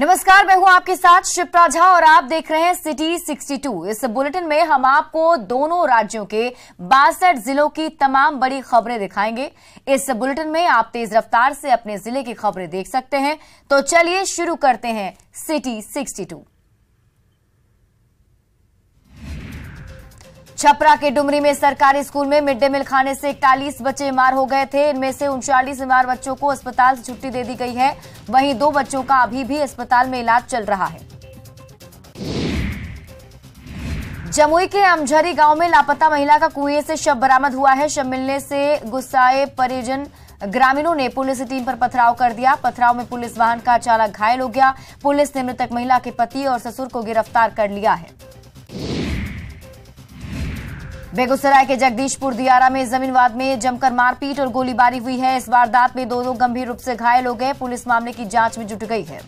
नमस्कार, मैं हूं आपके साथ शिप्रा झा और आप देख रहे हैं सिटी 62। इस बुलेटिन में हम आपको दोनों राज्यों के 62 जिलों की तमाम बड़ी खबरें दिखाएंगे। इस बुलेटिन में आप तेज रफ्तार से अपने जिले की खबरें देख सकते हैं। तो चलिए शुरू करते हैं सिटी 62। छपरा के डुमरी में सरकारी स्कूल में मिड डे मील खाने से 41 बच्चे बीमार हो गए थे। इनमें से 39 बीमार बच्चों को अस्पताल से छुट्टी दे दी गई है। वहीं 2 बच्चों का अभी भी अस्पताल में इलाज चल रहा है। जमुई के अमझरी गांव में लापता महिला का कुएं से शव बरामद हुआ है। शव मिलने से गुस्साए परिजन ग्रामीणों ने पुलिस की टीम पर पथराव कर दिया। पथराव में पुलिस वाहन का चालक घायल हो गया। पुलिस ने मृतक महिला के पति और ससुर को गिरफ्तार कर लिया है। बेगूसराय के जगदीशपुर दियारा में जमीन विवाद में जमकर मारपीट और गोलीबारी हुई है। इस वारदात में 2 लोग गंभीर रूप से घायल हो गए। पुलिस मामले की जांच में जुट गई है।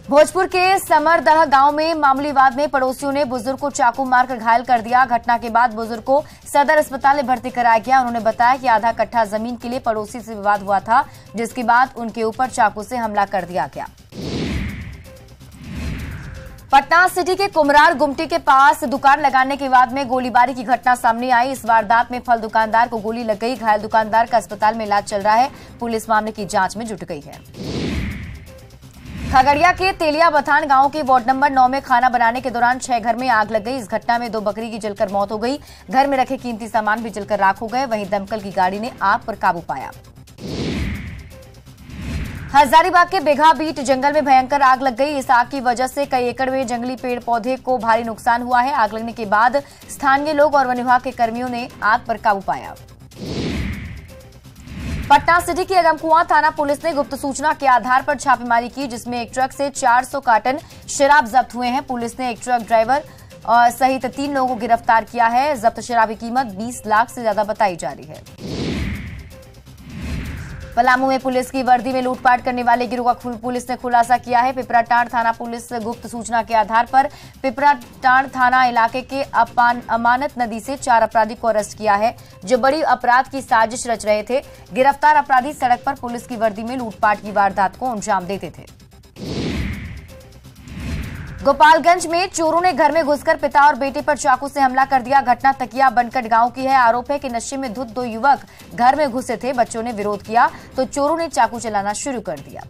भोजपुर के समरदह गांव में मामूली विवाद में पड़ोसियों ने बुजुर्ग को चाकू मारकर घायल कर दिया। घटना के बाद बुजुर्ग को सदर अस्पताल में भर्ती कराया गया। उन्होंने बताया कि आधा कट्ठा जमीन के लिए पड़ोसी से विवाद हुआ था, जिसके बाद उनके ऊपर चाकू से हमला कर दिया गया। पटना सिटी के कुमरार गुमटी के पास दुकान लगाने के विवाद में गोलीबारी की घटना सामने आई। इस वारदात में फल दुकानदार को गोली लग गई। घायल दुकानदार का अस्पताल में इलाज चल रहा है। पुलिस मामले की जांच में जुट गई है। खगड़िया के तेलिया बथान गांव के वार्ड नंबर 9 में खाना बनाने के दौरान 6 घर में आग लग गई। इस घटना में 2 बकरी की जलकर मौत हो गई। घर में रखे कीमती सामान भी जलकर राख हो गए। वहीं दमकल की गाड़ी ने आग पर काबू पाया। हजारीबाग के बेघा बीट जंगल में भयंकर आग लग गई। इस आग की वजह से कई एकड़ में जंगली पेड़ पौधे को भारी नुकसान हुआ है। आग लगने के बाद स्थानीय लोग और वन विभाग के कर्मियों ने आग पर काबू पाया। पटना सिटी की अगमकुआं थाना पुलिस ने गुप्त सूचना के आधार पर छापेमारी की, जिसमें एक ट्रक से 400 कार्टन शराब जब्त हुए हैं। पुलिस ने एक ट्रक ड्राइवर सहित 3 लोगों को गिरफ्तार किया है। जब्त शराब की कीमत 20 लाख से ज्यादा बताई जा रही है। पलामू में पुलिस की वर्दी में लूटपाट करने वाले गिरोह का पुलिस ने खुलासा किया है। पिपराटांड़ थाना पुलिस गुप्त सूचना के आधार पर पिपराटांड़ थाना इलाके के अमानत नदी से 4 अपराधी को अरेस्ट किया है, जो बड़ी अपराध की साजिश रच रहे थे। गिरफ्तार अपराधी सड़क पर पुलिस की वर्दी में लूटपाट की वारदात को अंजाम देते थे। गोपालगंज में चोरों ने घर में घुसकर पिता और बेटे पर चाकू से हमला कर दिया। घटना तकिया बनकट गांव की है। आरोप है कि नशे में धुत 2 युवक घर में घुसे थे। बच्चों ने विरोध किया तो चोरों ने चाकू चलाना शुरू कर दिया।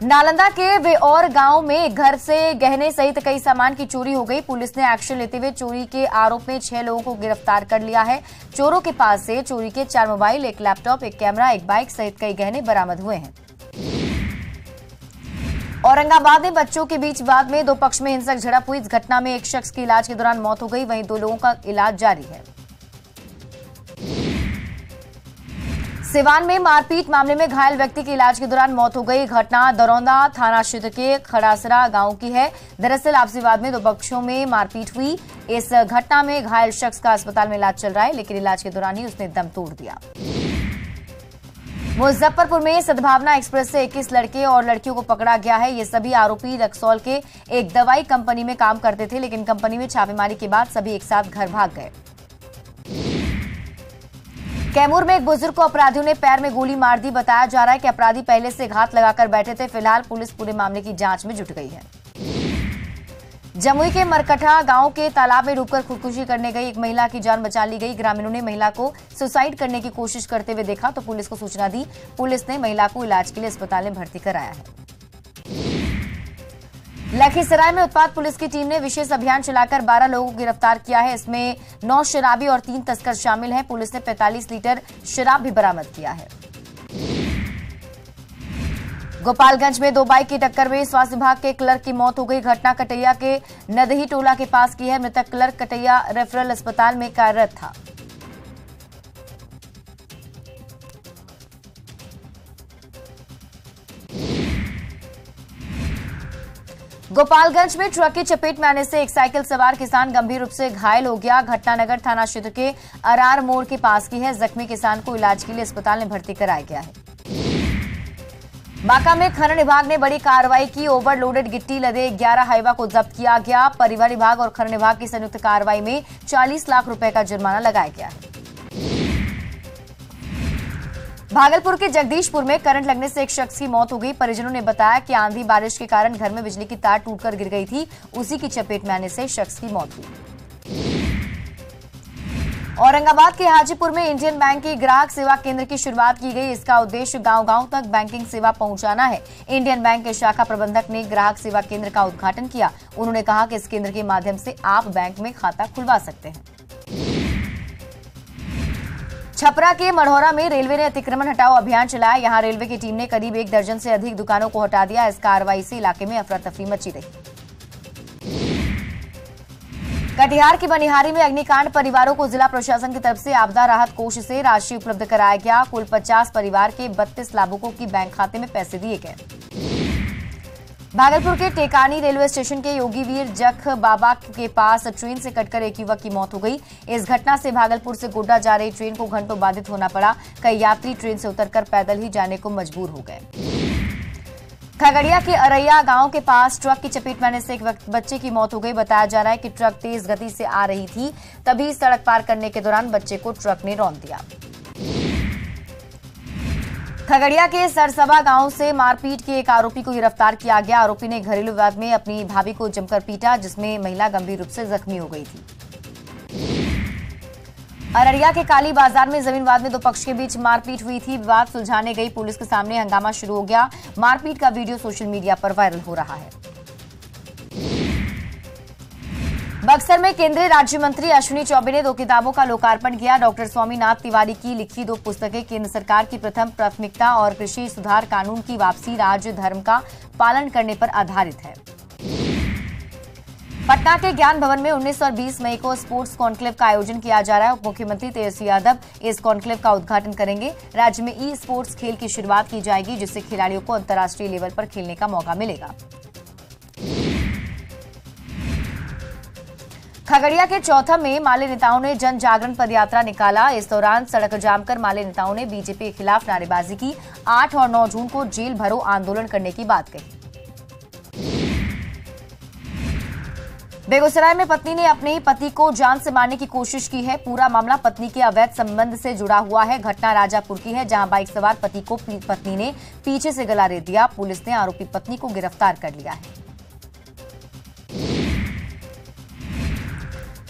नालंदा के वेऔर गांव में घर से गहने सहित कई सामान की चोरी हो गई। पुलिस ने एक्शन लेते हुए चोरी के आरोप में 6 लोगों को गिरफ्तार कर लिया है। चोरों के पास से चोरी के 4 मोबाइल, 1 लैपटॉप, 1 कैमरा, 1 बाइक सहित कई गहने बरामद हुए हैं। औरंगाबाद में बच्चों के बीच विवाद में 2 पक्ष में हिंसक झड़प हुई। इस घटना में एक शख्स की इलाज के दौरान मौत हो गई। वहीं 2 लोगों का इलाज जारी है। सिवान में मारपीट मामले में घायल व्यक्ति की इलाज के दौरान मौत हो गई। घटना दरौंदा थाना क्षेत्र के खड़ासरा गांव की है। दरअसल आपसी विवाद में 2 पक्षों में मारपीट हुई। इस घटना में घायल शख्स का अस्पताल में इलाज चल रहा है, लेकिन इलाज के दौरान ही उसने दम तोड़ दिया। मुजफ्फरपुर में सद्भावना एक्सप्रेस से 21 लड़के और लड़कियों को पकड़ा गया है। ये सभी आरोपी रक्सौल के एक दवाई कंपनी में काम करते थे, लेकिन कंपनी में छापेमारी के बाद सभी एक साथ घर भाग गए। कैमूर में एक बुजुर्ग को अपराधियों ने पैर में गोली मार दी। बताया जा रहा है कि अपराधी पहले से घात लगाकर बैठे थे। फिलहाल पुलिस पूरे मामले की जांच में जुट गई है। जमुई के मरकठा गांव के तालाब में डूबकर खुदकुशी करने गई एक महिला की जान बचा ली गई। ग्रामीणों ने महिला को सुसाइड करने की कोशिश करते हुए देखा तो पुलिस को सूचना दी। पुलिस ने महिला को इलाज के लिए अस्पताल में भर्ती कराया है। लखीसराय में उत्पाद पुलिस की टीम ने विशेष अभियान चलाकर 12 लोगों को गिरफ्तार किया है। इसमें 9 शराबी और 3 तस्कर शामिल हैं। पुलिस ने 45 लीटर शराब भी बरामद किया है। गोपालगंज में 2 बाइक की टक्कर में स्वास्थ्य विभाग के क्लर्क की मौत हो गई। घटना कटैया के नदही टोला के पास की है। मृतक क्लर्क कटैया रेफरल अस्पताल में कार्यरत था। गोपालगंज में ट्रक की चपेट में आने से एक साइकिल सवार किसान गंभीर रूप से घायल हो गया। घटना नगर थाना क्षेत्र के अरार मोड़ के पास की है। जख्मी किसान को इलाज के लिए अस्पताल में भर्ती कराया गया है। बांका में खनन विभाग ने बड़ी कार्रवाई की। ओवरलोडेड गिट्टी लदे 11 हाईवा को जब्त किया गया। परिवहन विभाग और खनन विभाग की संयुक्त कार्रवाई में 40 लाख रुपए का जुर्माना लगाया गया है। भागलपुर के जगदीशपुर में करंट लगने से एक शख्स की मौत हो गई। परिजनों ने बताया कि आंधी बारिश के कारण घर में बिजली की तार टूटकर गिर गई थी। उसी की चपेट में आने से शख्स की मौत हुई। औरंगाबाद के हाजीपुर में इंडियन बैंक के ग्राहक सेवा केंद्र की शुरुआत की गई। इसका उद्देश्य गांव-गांव तक बैंकिंग सेवा पहुंचाना है। इंडियन बैंक के शाखा प्रबंधक ने ग्राहक सेवा केंद्र का उद्घाटन किया। उन्होंने कहा कि इस केंद्र के माध्यम से आप बैंक में खाता खुलवा सकते हैं। छपरा के मढ़ौरा में रेलवे ने अतिक्रमण हटाओ अभियान चलाया। यहां रेलवे की टीम ने करीब 1 दर्जन से अधिक दुकानों को हटा दिया। इस कार्रवाई से इलाके में अफरा तफरी मची रही। कटिहार की बनिहारी में अग्निकांड परिवारों को जिला प्रशासन की तरफ से आपदा राहत कोष से राशि उपलब्ध कराया गया। कुल 50 परिवार के 32 लाभुकों की बैंक खाते में पैसे दिए गए। भागलपुर के टेकानी रेलवे स्टेशन के योगीवीर जख बाबा के पास ट्रेन से कटकर एक युवक की मौत हो गई। इस घटना से भागलपुर से गोड्डा जा रही ट्रेन को घंटों बाधित होना पड़ा। कई यात्री ट्रेन से उतरकर पैदल ही जाने को मजबूर हो गए। खगड़िया के अरैया गांव के पास ट्रक की चपेट में आने से एक बच्चे की मौत हो गई। बताया जा रहा है कि ट्रक तेज गति से आ रही थी, तभी सड़क पार करने के दौरान बच्चे को ट्रक ने रौंद दिया। खगड़िया के सरसबा गांव से मारपीट के एक आरोपी को गिरफ्तार किया गया। आरोपी ने घरेलू विवाद में अपनी भाभी को जमकर पीटा, जिसमें महिला गंभीर रूप से जख्मी हो गई थी। अररिया के काली बाजार में जमीन विवाद में 2 पक्ष के बीच मारपीट हुई थी। विवाद सुलझाने गई पुलिस के सामने हंगामा शुरू हो गया। मारपीट का वीडियो सोशल मीडिया पर वायरल हो रहा है। बक्सर में केंद्रीय राज्य मंत्री अश्विनी चौबे ने 2 किताबों का लोकार्पण किया। डॉक्टर स्वामीनाथ तिवारी की लिखी 2 पुस्तकें केंद्र सरकार की प्रथम प्राथमिकता और कृषि सुधार कानून की वापसी राज्य धर्म का पालन करने पर आधारित है। पटना के ज्ञान भवन में 19 और 20 मई को स्पोर्ट्स कॉन्क्लेव का आयोजन किया जा रहा है। उप मुख्यमंत्री तेजस्वी यादव इस कॉन्क्लेव का उद्घाटन करेंगे। राज्य में ई स्पोर्ट्स खेल की शुरुआत की जाएगी, जिससे खिलाड़ियों को अंतर्राष्ट्रीय लेवल पर खेलने का मौका मिलेगा। खगड़िया के चौथम में माले नेताओं ने जन जागरण पदयात्रा निकाला। इस दौरान सड़क जाम कर माले नेताओं ने बीजेपी के खिलाफ नारेबाजी की। 8 और 9 जून को जेल भरो आंदोलन करने की बात कही। बेगूसराय में पत्नी ने अपने ही पति को जान से मारने की कोशिश की है। पूरा मामला पत्नी के अवैध संबंध से जुड़ा हुआ है। घटना राजापुर की है, जहां बाइक सवार पति को पत्नी ने पीछे से गला रेत दिया। पुलिस ने आरोपी पत्नी को गिरफ्तार कर लिया है।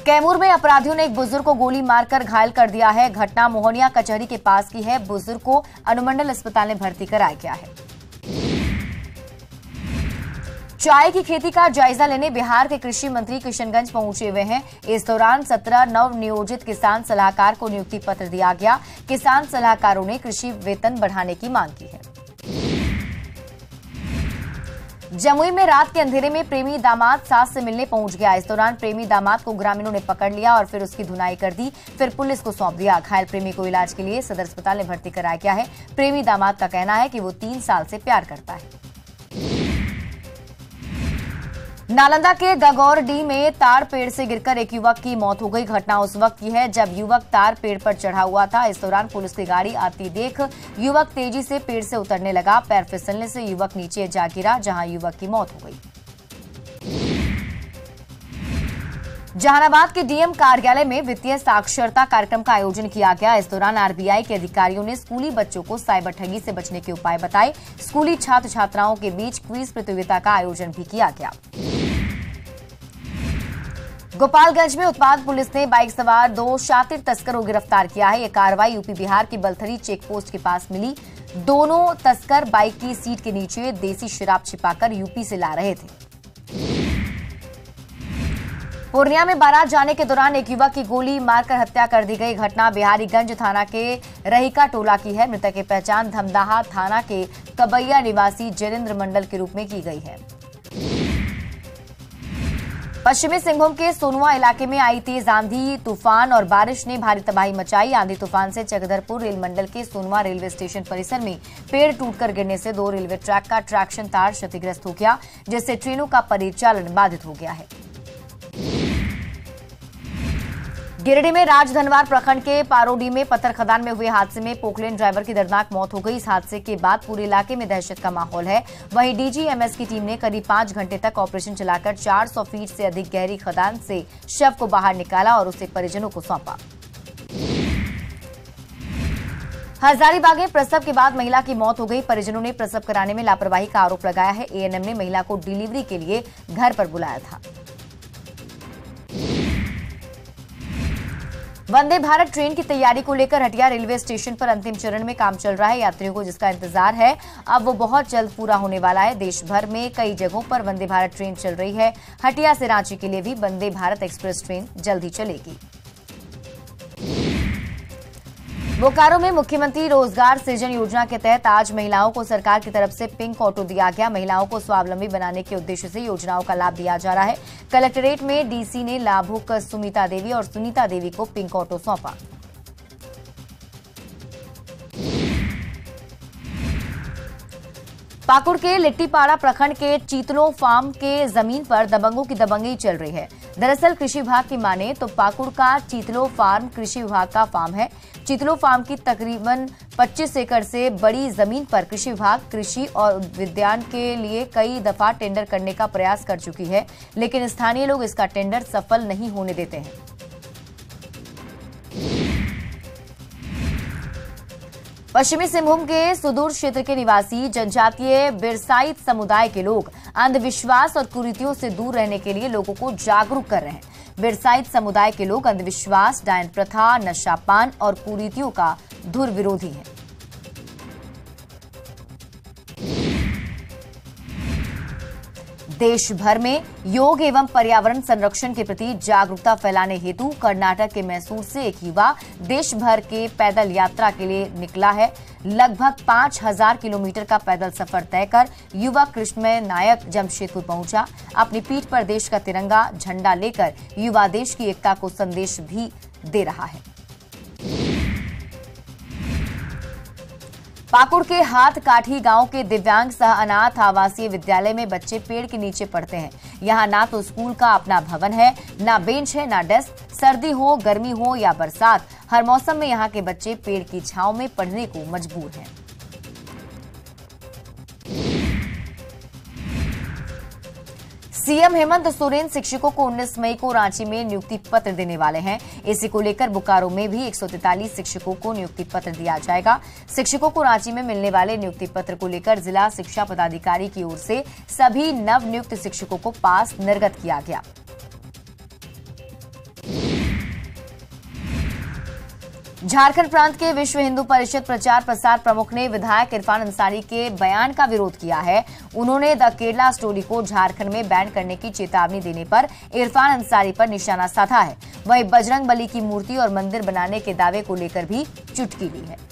कैमूर में अपराधियों ने एक बुजुर्ग को गोली मारकर घायल कर दिया है। घटना मोहनिया कचहरी के पास की है। बुजुर्ग को अनुमंडल अस्पताल में भर्ती कराया गया है। चाय की खेती का जायजा लेने बिहार के कृषि मंत्री किशनगंज पहुंचे हुए हैं। इस दौरान 17 नवनियोजित किसान सलाहकार को नियुक्ति पत्र दिया गया। किसान सलाहकारों ने कृषि वेतन बढ़ाने की मांग की है। जमुई में रात के अंधेरे में प्रेमी दामाद सास से मिलने पहुंच गया। इस दौरान प्रेमी दामाद को ग्रामीणों ने पकड़ लिया और फिर उसकी धुनाई कर दी। फिर पुलिस को सौंप दिया। घायल प्रेमी को इलाज के लिए सदर अस्पताल में भर्ती कराया गया है। प्रेमी दामाद का कहना है कि वो 3 साल से प्यार करता है। नालंदा के गगौरडीह में तार पेड़ से गिरकर एक युवक की मौत हो गई। घटना उस वक्त की है जब युवक तार पेड़ पर चढ़ा हुआ था। इस दौरान पुलिस की गाड़ी आती देख युवक तेजी से पेड़ से उतरने लगा। पैर फिसलने से युवक नीचे जा गिरा, जहां युवक की मौत हो गई। जहानाबाद के डीएम कार्यालय में वित्तीय साक्षरता कार्यक्रम का आयोजन किया गया। इस दौरान आरबीआई के अधिकारियों ने स्कूली बच्चों को साइबर ठगी से बचने के उपाय बताए। स्कूली छात्र छात्राओं के बीच क्विज प्रतियोगिता का आयोजन भी किया गया। गोपालगंज में उत्पाद पुलिस ने बाइक सवार 2 शातिर तस्करों को गिरफ्तार किया है। यह कार्रवाई यूपी बिहार की बलथरी चेक पोस्ट के पास मिली। दोनों तस्कर बाइक की सीट के नीचे देसी शराब छिपाकर यूपी से ला रहे थे। पूर्णिया में बारात जाने के दौरान एक युवक की गोली मारकर हत्या कर दी गई। घटना बिहारीगंज थाना के रहीका टोला की है। मृतक की पहचान धमदाहा थाना के कबैया निवासी जयेंद्र मंडल के रूप में की गई है। पश्चिमी सिंहभूम के सोनुआ इलाके में आई तेज आंधी तूफान और बारिश ने भारी तबाही मचाई। आंधी तूफान से चक्रधरपुर रेल मंडल के सोनुआ रेलवे स्टेशन परिसर में पेड़ टूटकर गिरने से 2 रेलवे ट्रैक का ट्रैक्शन तार क्षतिग्रस्त हो गया, जिससे ट्रेनों का परिचालन बाधित हो गया है। गिरिडीह में राजधनवार प्रखंड के पारोडी में पत्थर खदान में हुए हादसे में पोकलेन ड्राइवर की दर्दनाक मौत हो गई। इस हादसे के बाद पूरे इलाके में दहशत का माहौल है। वहीं डीजीएमएस की टीम ने करीब 5 घंटे तक ऑपरेशन चलाकर 400 फीट से अधिक गहरी खदान से शव को बाहर निकाला और उसे परिजनों को सौंपा। हजारीबाग में प्रसव के बाद महिला की मौत हो गई। परिजनों ने प्रसव कराने में लापरवाही का आरोप लगाया है। एएनएम ने महिला को डिलीवरी के लिए घर पर बुलाया था। वंदे भारत ट्रेन की तैयारी को लेकर हटिया रेलवे स्टेशन पर अंतिम चरण में काम चल रहा है। यात्रियों को जिसका इंतजार है अब वो बहुत जल्द पूरा होने वाला है। देश भर में कई जगहों पर वंदे भारत ट्रेन चल रही है। हटिया से रांची के लिए भी वंदे भारत एक्सप्रेस ट्रेन जल्द ही चलेगी। बोकारो में मुख्यमंत्री रोजगार सृजन योजना के तहत आज महिलाओं को सरकार की तरफ से पिंक ऑटो दिया गया। महिलाओं को स्वावलंबी बनाने के उद्देश्य से योजनाओं का लाभ दिया जा रहा है। कलेक्ट्रेट में डीसी ने लाभुक सुमिता देवी और सुनीता देवी को पिंक ऑटो सौंपा। पाकुड़ के लिट्टीपाड़ा प्रखंड के चीतलो फार्म के जमीन पर दबंगों की दबंगई चल रही है। दरअसल कृषि विभाग की माने तो पाकुड़ का चीतलो फार्म कृषि विभाग का फार्म है। चीतलो फार्म की तकरीबन 25 एकड़ से बड़ी जमीन पर कृषि विभाग कृषि और उद्यान के लिए कई दफा टेंडर करने का प्रयास कर चुकी है, लेकिन स्थानीय लोग इसका टेंडर सफल नहीं होने देते हैं। पश्चिमी सिंहभूम के सुदूर क्षेत्र के निवासी जनजातीय बिरसाइत समुदाय के लोग अंधविश्वास और कुरीतियों से दूर रहने के लिए लोगों को जागरूक कर रहे हैं। बिरसाइत समुदाय के लोग अंधविश्वास, डायन प्रथा, नशापान और कुरीतियों का धुर विरोधी हैं। देश भर में योग एवं पर्यावरण संरक्षण के प्रति जागरूकता फैलाने हेतु कर्नाटक के मैसूर से एक युवा देश भर के पैदल यात्रा के लिए निकला है। लगभग 5000 किलोमीटर का पैदल सफर तय कर युवा कृष्णमय नायक जमशेदपुर पहुंचा। अपनी पीठ पर देश का तिरंगा झंडा लेकर युवा देश की एकता को संदेश भी दे रहा है। पाकुड़ के हाथ काठी गांव के दिव्यांग सह अनाथ आवासीय विद्यालय में बच्चे पेड़ के नीचे पढ़ते हैं। यहां ना तो स्कूल का अपना भवन है, ना बेंच है, ना डेस्क। सर्दी हो, गर्मी हो या बरसात, हर मौसम में यहां के बच्चे पेड़ की छांव में पढ़ने को मजबूर हैं। सीएम हेमंत सोरेन शिक्षकों को 19 मई को रांची में नियुक्ति पत्र देने वाले हैं। इसी को लेकर बोकारो में भी 143 शिक्षकों को नियुक्ति पत्र दिया जाएगा। शिक्षकों को रांची में मिलने वाले नियुक्ति पत्र को लेकर जिला शिक्षा पदाधिकारी की ओर से सभी नव नियुक्त शिक्षकों को पास निर्गत किया गया। झारखंड प्रांत के विश्व हिंदू परिषद प्रचार प्रसार प्रमुख ने विधायक इरफान अंसारी के बयान का विरोध किया है। उन्होंने द केरला स्टोरी को झारखंड में बैन करने की चेतावनी देने पर इरफान अंसारी पर निशाना साधा है। वहीं बजरंग बली की मूर्ति और मंदिर बनाने के दावे को लेकर भी चुटकी ली है।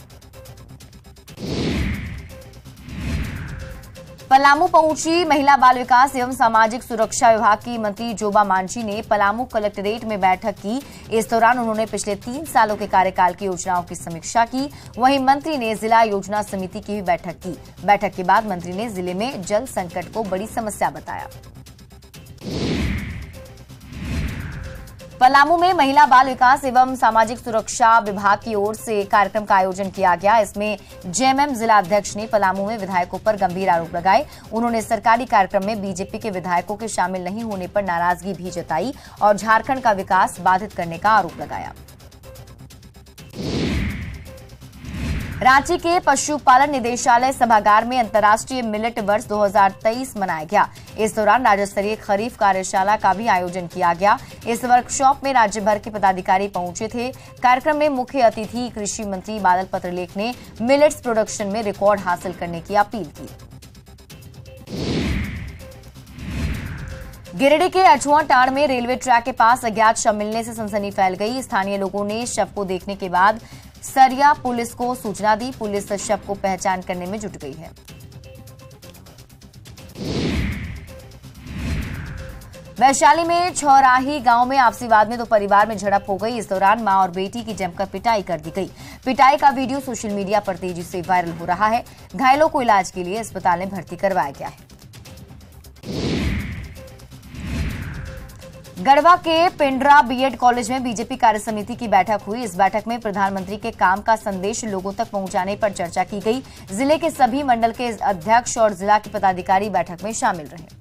पलामू पहुंची महिला बाल विकास एवं सामाजिक सुरक्षा विभाग की मंत्री जोबा मांझी ने पलामू कलेक्ट्रेट में बैठक की। इस दौरान उन्होंने पिछले 3 सालों के कार्यकाल की योजनाओं की समीक्षा की। वहीं मंत्री ने जिला योजना समिति की भी बैठक की। बैठक के बाद मंत्री ने जिले में जल संकट को बड़ी समस्या बताया। पलामू में महिला बाल विकास एवं सामाजिक सुरक्षा विभाग की ओर से कार्यक्रम का आयोजन किया गया। इसमें जेएमएम जिला अध्यक्ष ने पलामू में विधायकों पर गंभीर आरोप लगाए। उन्होंने सरकारी कार्यक्रम में बीजेपी के विधायकों के शामिल नहीं होने पर नाराजगी भी जताई और झारखंड का विकास बाधित करने का आरोप लगाया। रांची के पशुपालन निदेशालय सभागार में अंतर्राष्ट्रीय मिलेट वर्ष 2023 मनाया गया। इस दौरान राज्य स्तरीय खरीफ कार्यशाला का भी आयोजन किया गया। इस वर्कशॉप में राज्य भर के पदाधिकारी पहुंचे थे। कार्यक्रम में मुख्य अतिथि कृषि मंत्री बादल पत्रलेख ने मिलेट्स प्रोडक्शन में रिकॉर्ड हासिल करने की अपील की। गिरिडीह के अछुआटांड़ में रेलवे ट्रैक के पास अज्ञात शव मिलने से सनसनी फैल गई। स्थानीय लोगों ने शव को देखने के बाद सरिया पुलिस को सूचना दी। पुलिस शव को पहचान करने में जुट गई है। वैशाली में छौराही गांव में आपसी वाद में 2 परिवार में झड़प हो गई। इस दौरान मां और बेटी की जमकर पिटाई कर दी गई। पिटाई का वीडियो सोशल मीडिया पर तेजी से वायरल हो रहा है। घायलों को इलाज के लिए अस्पताल में भर्ती करवाया गया है। गढ़वा के पिंडरा बीएड कॉलेज में बीजेपी कार्यसमिति की बैठक हुई। इस बैठक में प्रधानमंत्री के काम का संदेश लोगों तक पहुंचाने पर चर्चा की गई। जिले के सभी मंडल के अध्यक्ष और जिला के पदाधिकारी बैठक में शामिल रहे।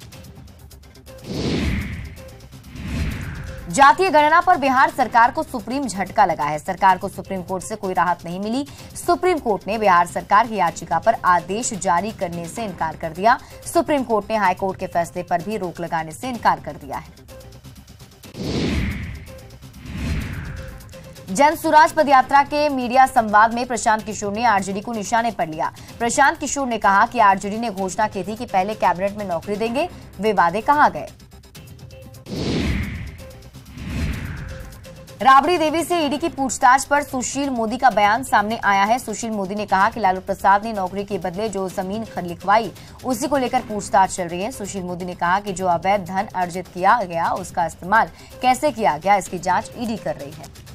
जातीय गणना पर बिहार सरकार को सुप्रीम झटका लगा है। सरकार को सुप्रीम कोर्ट से कोई राहत नहीं मिली। सुप्रीम कोर्ट ने बिहार सरकार की याचिका पर आदेश जारी करने से इनकार कर दिया। सुप्रीम कोर्ट ने हाई कोर्ट के फैसले पर भी रोक लगाने से इनकार कर दिया है। जन सुराज पदयात्रा के मीडिया संवाद में प्रशांत किशोर ने आरजेडी को निशाने पर लिया। प्रशांत किशोर ने कहा कि आरजेडी ने घोषणा की थी कि पहले कैबिनेट में नौकरी देंगे, वे वादे कहां गए। राबड़ी देवी से ईडी की पूछताछ पर सुशील मोदी का बयान सामने आया है। सुशील मोदी ने कहा कि लालू प्रसाद ने नौकरी के बदले जो जमीन लिखवाई उसी को लेकर पूछताछ चल रही है। सुशील मोदी ने कहा कि जो अवैध धन अर्जित किया गया उसका इस्तेमाल कैसे किया गया, इसकी जांच ईडी कर रही है।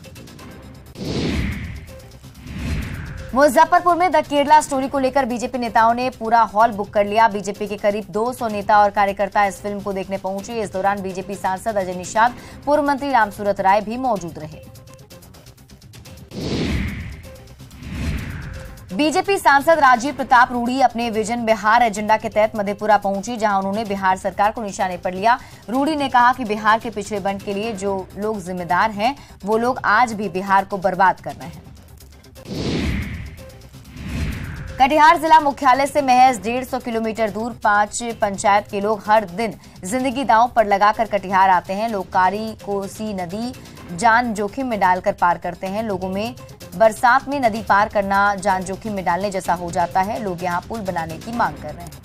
मुजफ्फरपुर में द केरला स्टोरी को लेकर बीजेपी नेताओं ने पूरा हॉल बुक कर लिया। बीजेपी के करीब 200 नेता और कार्यकर्ता इस फिल्म को देखने पहुंचे। इस दौरान बीजेपी सांसद अजय निषाद, पूर्व मंत्री रामसूरत राय भी मौजूद रहे। बीजेपी सांसद राजीव प्रताप रूडी अपने विजन बिहार एजेंडा के तहत मधेपुरा पहुंची, जहां उन्होंने बिहार सरकार को निशाने पर लिया। रूडी ने कहा कि बिहार के पिछड़ेपन के लिए जो लोग जिम्मेदार हैं वो लोग आज भी बिहार को बर्बाद कर रहे हैं। कटिहार जिला मुख्यालय से महज 150 किलोमीटर दूर 5 पंचायत के लोग हर दिन जिंदगी दांव पर लगाकर कटिहार आते हैं। लोग कारी कोसी नदी जान जोखिम में डालकर पार करते हैं। लोगों में बरसात में नदी पार करना जान जोखिम में डालने जैसा हो जाता है। लोग यहां पुल बनाने की मांग कर रहे हैं।